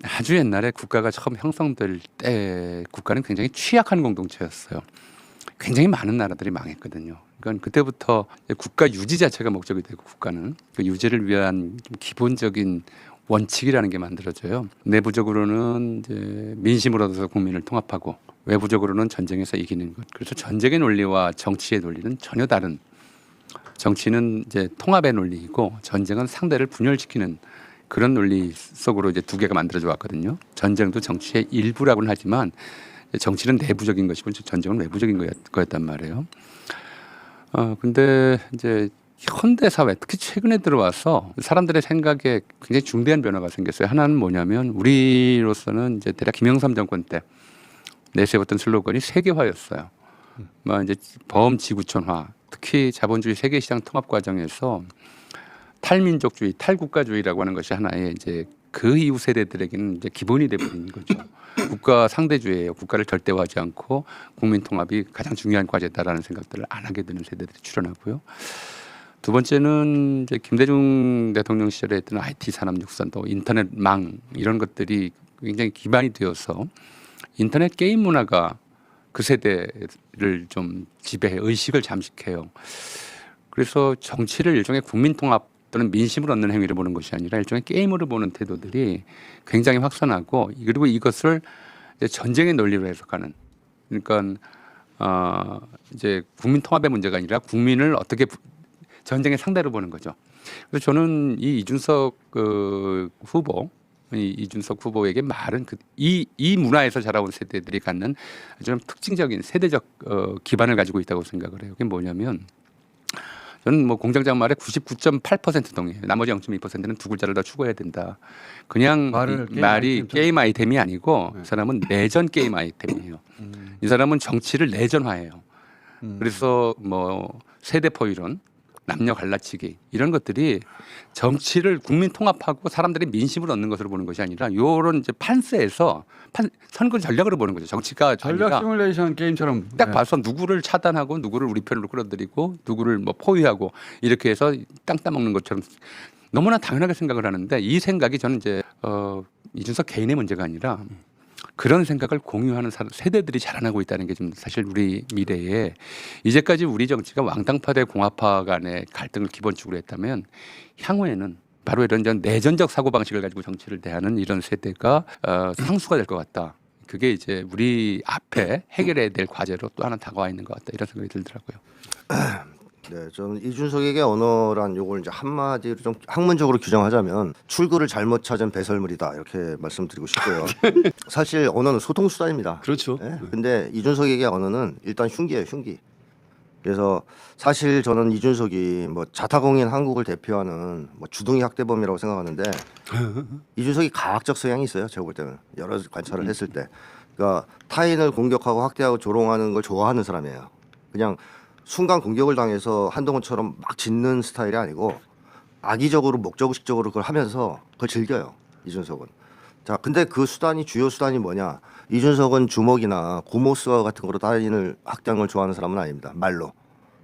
아주 옛날에 국가가 처음 형성될 때 국가는 굉장히 취약한 공동체였어요. 굉장히 많은 나라들이 망했거든요. 그러니까 그때부터 국가 유지 자체가 목적이 되고 국가는 그 유지를 위한 좀 기본적인 원칙이라는 게 만들어져요. 내부적으로는 이제 민심을 얻어서 국민을 통합하고 외부적으로는 전쟁에서 이기는 것. 그래서 전쟁의 논리와 정치의 논리는 전혀 다른. 정치는 이제 통합의 논리이고 전쟁은 상대를 분열시키는 그런 논리 속으로 이제 두 개가 만들어져 왔거든요. 전쟁도 정치의 일부라고는 하지만 정치는 내부적인 것이고 전쟁은 외부적인 거였단 말이에요. 근데 이제 현대 사회 특히 최근에 들어와서 사람들의 생각에 굉장히 중대한 변화가 생겼어요. 하나는 뭐냐면 우리로서는 이제 대략 김영삼 정권 때 내세웠던 슬로건이 세계화였어요. 뭐 이제 범지구촌화, 특히 자본주의 세계시장 통합 과정에서 탈민족주의, 탈국가주의라고 하는 것이 하나의 이제 그 이후 세대들에게는 이제 기본이 되버린 거죠. 국가 상대주의예요. 국가를 절대화하지 않고 국민 통합이 가장 중요한 과제다라는 생각들을 안 하게 되는 세대들이 출현하고요. 두 번째는 이제 김대중 대통령 시절에 했던 IT 산업 육선, 또 인터넷망 이런 것들이 굉장히 기반이 되어서 인터넷 게임 문화가 그 세대를 좀 지배해 의식을 잠식해요. 그래서 정치를 일종의 국민 통합 또는 민심을 얻는 행위를 보는 것이 아니라 일종의 게임으로 보는 태도들이 굉장히 확산하고 그리고 이것을 이제 전쟁의 논리로 해석하는 그러니까 이제 국민 통합의 문제가 아니라 국민을 어떻게 전쟁의 상대로 보는 거죠. 그래서 저는 이 이준석 이준석 후보에게 말은 이 문화에서 자라온 세대들이 갖는 좀 특징적인 세대적 기반을 가지고 있다고 생각을 해요. 그게 뭐냐면 저는 뭐 공장장 말에 99.8% 동의해요. 나머지 0.2%는 두 글자를 더 추가해야 된다. 그냥 말이 게임 아이템이 아니고 이 사람은 내전 게임 아이템이에요. 이 사람은 정치를 내전화해요. 그래서 뭐 세대포 이론, 남녀 갈라치기 이런 것들이 정치를 국민 통합하고 사람들의 민심을 얻는 것으로 보는 것이 아니라 이런 이제 판세에서 선거 전략으로 보는 거죠. 정치가 전략 시뮬레이션 게임처럼 딱 봐서 누구를 차단하고 누구를 우리 편으로 끌어들이고 누구를 뭐 포위하고 이렇게 해서 땅 따먹는 것처럼 너무나 당연하게 생각을 하는데 이 생각이 저는 이제 이준석 개인의 문제가 아니라 그런 생각을 공유하는 세대들이 자라나고 있다는 게 좀 사실 우리 미래에 이제까지 우리 정치가 왕당파 대 공화파 간의 갈등을 기본적으로 했다면 향후에는 바로 이런 내전적 사고방식을 가지고 정치를 대하는 이런 세대가 상수가 될 것 같다. 그게 이제 우리 앞에 해결해야 될 과제로 또 하나 다가와 있는 것 같다. 이런 생각이 들더라고요. 네, 저는 이준석에게 언어란 요걸 이제 한마디로 좀 학문적으로 규정하자면 출구를 잘못 찾은 배설물이다 이렇게 말씀드리고 싶고요. 사실 언어는 소통 수단입니다. 그렇죠. 네? 근데 이준석에게 언어는 일단 흉기예요, 흉기. 그래서 사실 저는 이준석이 뭐 자타공인 한국을 대표하는 뭐 주둥이 학대범이라고 생각하는데 이준석이 과학적 성향이 있어요. 제가 볼 때는 여러 관찰을 했을 때, 그러니까 타인을 공격하고 학대하고 조롱하는 걸 좋아하는 사람이에요. 그냥 순간 공격을 당해서 한동훈처럼 막 짖는 스타일이 아니고 악의적으로 목적의식적으로 그걸 하면서 그걸 즐겨요. 이준석은. 자, 근데 그 수단이 주요 수단이 뭐냐? 이준석은 주먹이나 고모스와 같은 거로 타인을 학대하는 걸 좋아하는 사람은 아닙니다. 말로.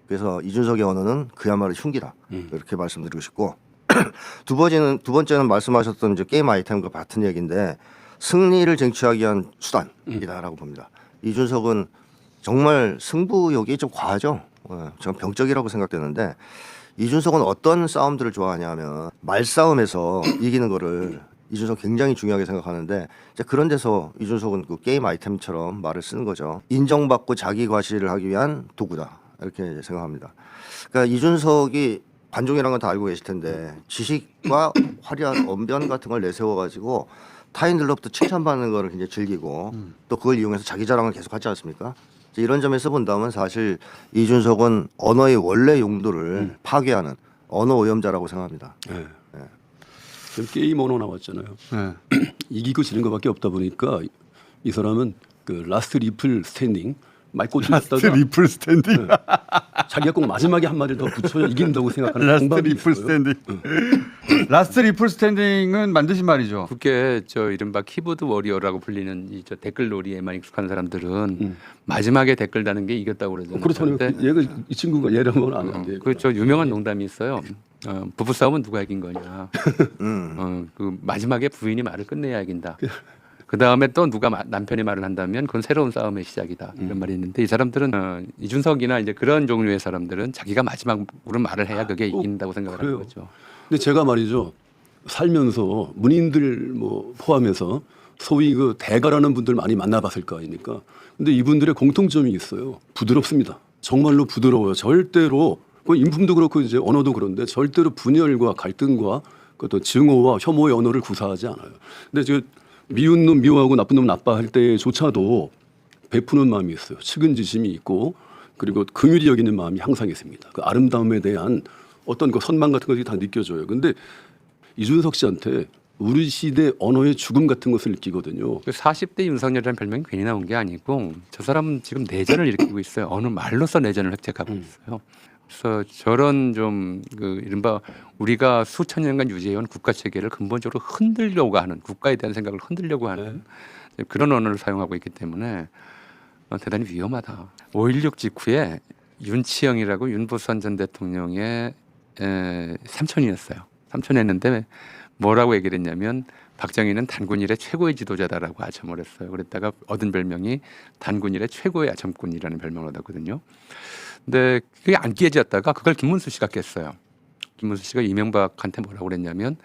그래서 이준석의 언어는 그야말로 흉기다. 이렇게 말씀드리고 싶고 두 번째는 말씀하셨던 이제 게임 아이템과 같은 얘기인데 승리를 쟁취하기 위한 수단이다라고 봅니다. 이준석은 정말 승부욕이 좀 과하죠. 저는 병적이라고 생각되는데 이준석은 어떤 싸움들을 좋아하냐면 말싸움에서 이기는 거를 이준석 굉장히 중요하게 생각하는데 이제 그런 데서 이준석은 그 게임 아이템처럼 말을 쓰는 거죠. 인정받고 자기 과시를 하기 위한 도구다 이렇게 생각합니다. 그러니까 이준석이 관종이라는 건 다 알고 계실 텐데 지식과 화려한 언변 같은 걸 내세워가지고 타인들로부터 칭찬받는 거를 굉장히 즐기고 또 그걸 이용해서 자기 자랑을 계속하지 않습니까? 이런 점에서 본다면 사실 이준석은 언어의 원래 용도를 파괴하는 언어 오염자라고 생각합니다. 네. 지금 게임 언어 나왔잖아요. 네. 이기고 지는 것밖에 없다 보니까 이 사람은 그 라스트 리플 스탠딩 말 꽂혔다가 리플 스탠딩. 자기가 꼭 마지막에 한 마디를 더 붙여야 이긴다고 생각하는 라스트 공방이 리플 있어요. 스탠딩. 라스트 리플 스탠딩은 만드신 말이죠. 그게 저 이른바 키보드 워리어라고 불리는 이 저 댓글 놀이에만 익숙한 사람들은 마지막에 댓글 다는 게 이겼다고 그러잖아요. 그렇다면 근데 얘가 이 친구가 얘랑 건 아는데. 그저 유명한 농담이 있어요. 부부 싸움은 누가 이긴 거냐. 그 마지막에 부인이 말을 끝내야 이긴다. 그 다음에 또 누가 남편이 말을 한다면 그건 새로운 싸움의 시작이다. 이런 말이 있는데 이 사람들은 이준석이나 이제 그런 종류의 사람들은 자기가 마지막으로 말을 해야 그게 이긴다고 생각을 하는 그래요. 거죠. 근데 제가 말이죠. 살면서 문인들 뭐 포함해서 소위 그 대가라는 분들 많이 만나봤을 거 아닙니까? 근데 이분들의 공통점이 있어요. 부드럽습니다. 정말로 부드러워요. 절대로 뭐 인품도 그렇고 이제 언어도 그런데 절대로 분열과 갈등과 그 어떤 증오와 혐오의 언어를 구사하지 않아요. 근데 저 미운 놈 미워하고 나쁜 놈 나빠할 때조차도 베푸는 마음이 있어요. 측은지심이 있고 그리고 긍휼히 여기는 마음이 항상 있습니다. 그 아름다움에 대한 어떤 그 선망 같은 것이 다 느껴져요. 근데 이준석 씨한테 우리 시대 언어의 죽음 같은 것을 느끼거든요. 40대 윤석열이라는 별명이 괜히 나온 게 아니고 저 사람은 지금 내전을 일으키고 있어요. 어느 말로써 내전을 획책하고 있어요. 그래서 저런 좀 그 이른바 우리가 수천 년간 유지해온 국가 체계를 근본적으로 흔들려고 하는 국가에 대한 생각을 흔들려고 하는 그런 언어를 사용하고 있기 때문에 대단히 위험하다. 5.16 직후에 윤치영이라고 윤보선 전 대통령의 삼촌이었어요. 삼촌이었는데 뭐라고 얘기를 했냐면 박정희는 단군 일의 최고의 지도자다라고 아첨을 했어요. 그랬다가 얻은 별명이 단군 일의 최고의 아첨꾼이라는 별명을 얻었거든요. 근데 그게 안 깨졌다가 그걸 김문수 씨가 깼어요. 김문수 씨가 이명박한테 뭐라고 그랬냐면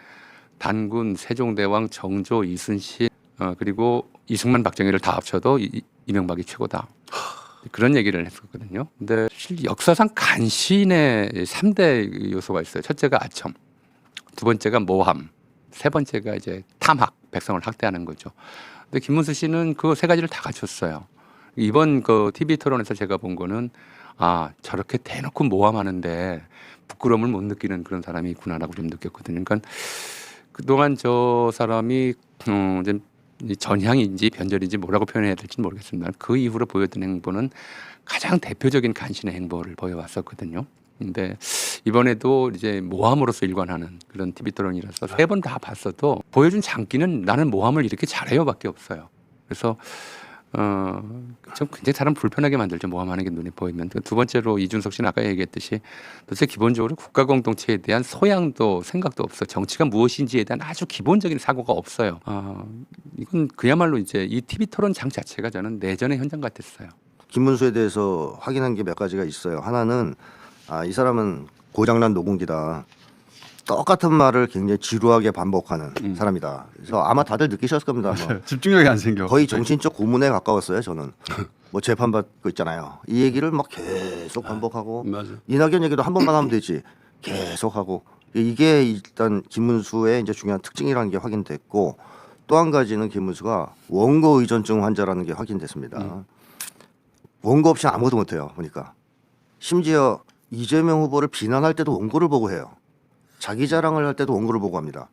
단군, 세종대왕, 정조, 이순신 그리고 이승만, 박정희를 다 합쳐도 이명박이 최고다. 그런 얘기를 했었거든요. 근데 사실 역사상 간신의 3대 요소가 있어요. 첫째가 아첨, 두 번째가 모함, 세 번째가 이제 탐학, 백성을 학대하는 거죠. 근데 김문수 씨는 그 세 가지를 다 갖췄어요. 이번 그 TV 토론에서 제가 본 거는 저렇게 대놓고 모함하는데 부끄러움을 못 느끼는 그런 사람이 있구나라고 좀 느꼈거든요. 그러니까 그동안 저 사람이 이제 전향인지 변절인지 뭐라고 표현해야 될지 모르겠습니다. 그 이후로 보였던 행보는 가장 대표적인 간신의 행보를 보여왔었거든요. 근데 이번에도 이제 모함으로서 일관하는 그런 TV 토론이라서 3번 다 봤어도 보여준 장기는 나는 모함을 이렇게 잘해요밖에 없어요. 그래서 좀 굉장히 사람 불편하게 만들죠. 모함하는 게 눈에 보이면. 두 번째로 이준석 씨는 아까 얘기했듯이 도대체 기본적으로 국가 공동체에 대한 소양도 생각도 없어. 정치가 무엇인지에 대한 아주 기본적인 사고가 없어요. 이건 그야말로 이제 이 TV 토론장 자체가 저는 내전의 현장 같았어요. 김문수에 대해서 확인한 게 몇 가지가 있어요. 하나는 이 사람은 고장난 노공기다. 똑같은 말을 굉장히 지루하게 반복하는 사람이다. 그래서 아마 다들 느끼셨을 겁니다. 뭐 집중력이 안 생겨. 거의 정신적 고문에 가까웠어요. 저는 뭐 재판받고 있잖아요. 이 얘기를 막 계속 반복하고 맞아. 이낙연 얘기도 한 번만 하면 되지 계속하고 이게 일단 김문수의 이제 중요한 특징이라는 게 확인됐고 또 한 가지는 김문수가 원고 의존증 환자라는 게 확인됐습니다. 원고 없이 아무것도 못해요. 보니까 심지어 이재명 후보를 비난할 때도 원고를 보고 해요. 자기 자랑을 할 때도 원고를 보고 합니다.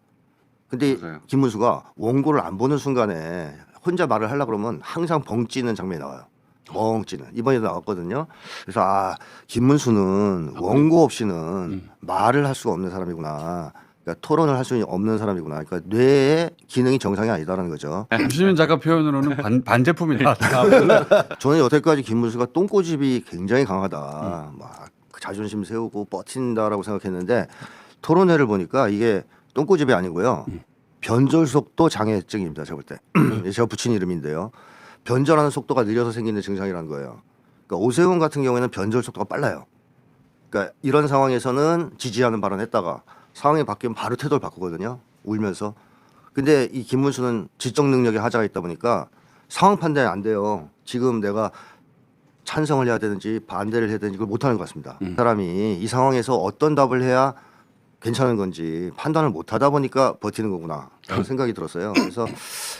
근데 맞아요. 김문수가 원고를 안 보는 순간에 혼자 말을 하려고 그러면 항상 벙찌는 장면이 나와요. 벙찌는. 이번에도 나왔거든요. 그래서 김문수는 원고 없이는 말을 할 수가 없는 사람이구나. 그러니까 토론을 할 수 없는 사람이구나. 그러니까 뇌의 기능이 정상이 아니다라는 거죠. 유시민 작가 표현으로는 반제품이다. 저는 여태까지 김문수가 똥꼬집이 굉장히 강하다. 막 자존심 세우고 버틴다라고 생각했는데 토론회를 보니까 이게 똥꼬집이 아니고요. 변절 속도 장애증입니다. 제가 볼 때. 제가 붙인 이름인데요. 변절하는 속도가 느려서 생기는 증상이라는 거예요. 그러니까 오세훈 같은 경우에는 변절 속도가 빨라요. 그러니까 이런 상황에서는 지지하는 발언했다가 상황이 바뀌면 바로 태도를 바꾸거든요. 울면서. 근데 이 김문수는 지적 능력에 하자가 있다 보니까 상황 판단이 안 돼요. 지금 내가 찬성을 해야 되는지 반대를 해야 되는지 그걸 못하는 것 같습니다. 사람이 이 상황에서 어떤 답을 해야 괜찮은 건지 판단을 못하다 보니까 버티는 거구나 라는 생각이 들었어요. 그래서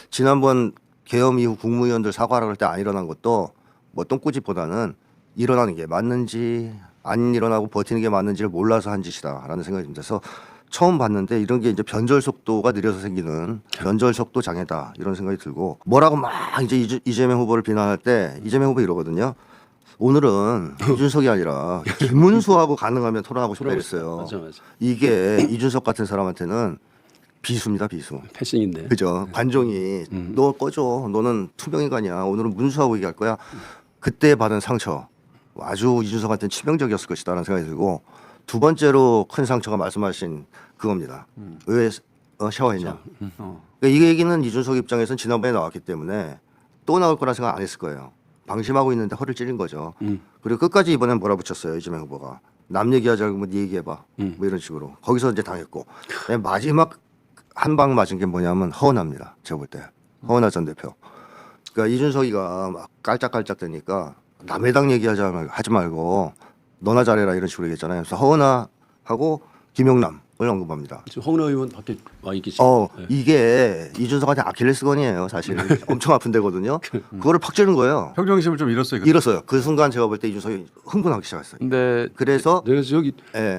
지난번 계엄 이후 국무위원들 사과를 할 때 안 일어난 것도 뭐 똥꼬집보다는 일어나는 게 맞는지 안 일어나고 버티는 게 맞는지를 몰라서 한 짓이다라는 생각이 듭니다. 그래서 처음 봤는데 이런 게 이제 변절 속도가 느려서 생기는 변절 속도 장애다 이런 생각이 들고 뭐라고 막 이제 이재명 후보를 비난할 때 이재명 후보 이러거든요. 오늘은 이준석이 아니라 김문수하고 가능하면 토론하고 싶다 그랬어요. 맞아. 이게 이준석 같은 사람한테는 비수입니다, 비수. 패싱인데. 그죠? 관종이 너 꺼져. 너는 투명인간이야. 오늘은 문수하고 얘기할 거야. 그때 받은 상처 아주 이준석한테는 치명적이었을 것이다라는 생각이 들고 두 번째로 큰 상처가 말씀하신 그겁니다. 왜 샤워했냐. 그러니까 이 얘기는 이준석 입장에서는 지난번에 나왔기 때문에 또 나올 거라 생각 안 했을 거예요. 방심하고 있는데 허를 찌른 거죠. 그리고 끝까지 이번엔 몰아붙였어요. 이재명 후보가. 남 얘기하지 말고 네 얘기해봐. 뭐 이런 식으로. 거기서 이제 당했고. 마지막 한 방 맞은 게 뭐냐면 허은하입니다. 제가 볼 때. 허은하 전 대표. 그러니까 이준석이가 막 깔짝깔짝 되니까 남의 당 하지 말고 너나 잘해라 이런 식으로 얘기했잖아요. 그래서 허은하하고 김용남을 언급합니다. 지금 홍은하 의원 밖에 와 계시죠. 네. 이게 이준석한테 아킬레스건이에요. 사실 엄청 아픈 데거든요. 그거를 팍 찌른 거예요. 평정심을 좀 잃었어요. 잃었어요. 그 순간 제가 볼 때 이준석이 흥분하기 시작했어요. 근데 그래서 내가 저기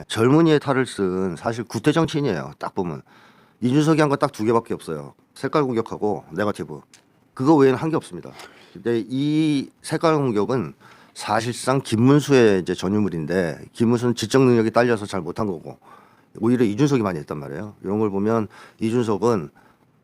젊은이의 탈을 쓴 사실 구태 정치인이에요. 딱 보면 이준석이 한 건 딱 두 개밖에 없어요. 색깔 공격하고 네거티브. 그거 외에는 한 게 없습니다. 근데 이 색깔 공격은 사실상 김문수의 이제 전유물인데 김문수는 지적 능력이 딸려서 잘 못한 거고 오히려 이준석이 많이 했단 말이에요. 이런 걸 보면 이준석은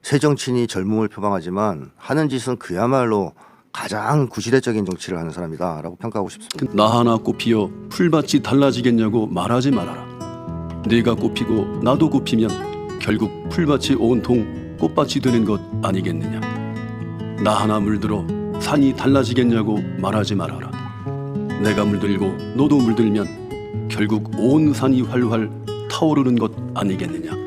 새 정치인이 젊음을 표방하지만 하는 짓은 그야말로 가장 구시대적인 정치를 하는 사람이다라고 평가하고 싶습니다. 나 하나 꽃피어 풀밭이 달라지겠냐고 말하지 말아라. 네가 꽃피고 나도 꽃피면 결국 풀밭이 온통 꽃밭이 되는 것 아니겠느냐. 나 하나 물들어 산이 달라지겠냐고 말하지 말아라. 내가 물들고 너도 물들면 결국 온 산이 활활 타오르는 것 아니겠느냐.